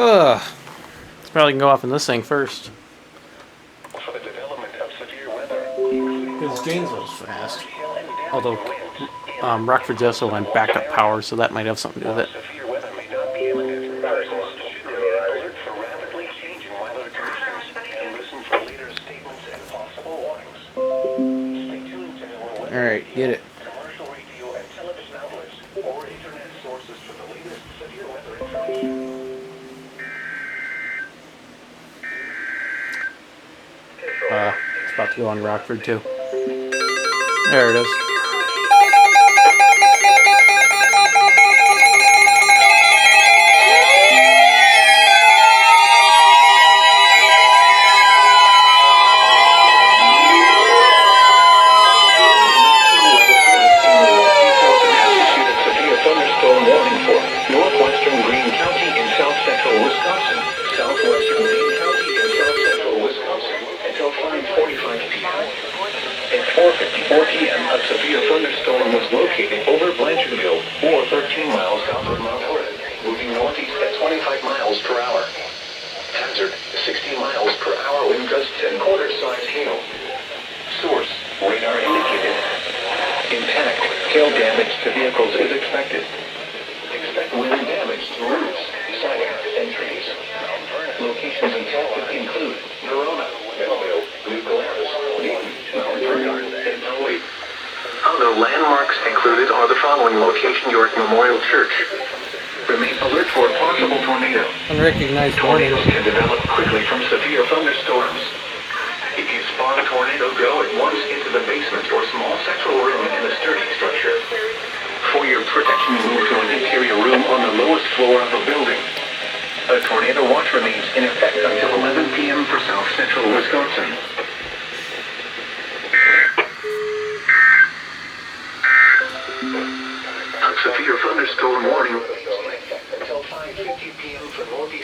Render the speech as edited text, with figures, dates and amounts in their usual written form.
Ugh. Let's probably go off in this thing first. For the development of severe weather, Because Janesville's fast. Although Rockford's also on backup power, so that might have something to do with it. severe weather may not be imminent. Alert for rapidly changing weather conditions and listen for leaders' statements and possible warnings. Stay tuned to our weather. Alright, get it. Commercial radio and television outlets or internet sources for the latest severe weather information. It's about to go on Rockford too. There it is. Severe thunderstorm warning for northwestern Greene County in south central Wisconsin, southwestern Dane County in south central Wisconsin until 5:45 p.m. At 4:54 p.m., a severe thunderstorm was located over Blanchardville, or 13 miles south of Mount Hood, moving northeast at 25 miles per hour. Hazard: 60 miles per hour wind gusts and quarter-size hail. Source: radar indicated. Impact: hail damage to vehicles is expected. Expect wind damage to roofs, siding, and trees. Locations impacted include Noaa, Belvidere, New Glarus, Dane, Mount Vernon, and Milwaukee. Other landmarks included are the following location: York Memorial Church. Remain alert for a possible tornado. Unrecognized warning. Tornadoes can develop quickly from severe thunderstorms. If you spot a tornado, go at once into the basement or small central room in the sturdy structure. For your protection, move to an interior room on the lowest floor of the building. A tornado watch remains in effect until 11 p.m. for south central Wisconsin. A severe thunderstorm warning until 5:50 p.m. for northeast.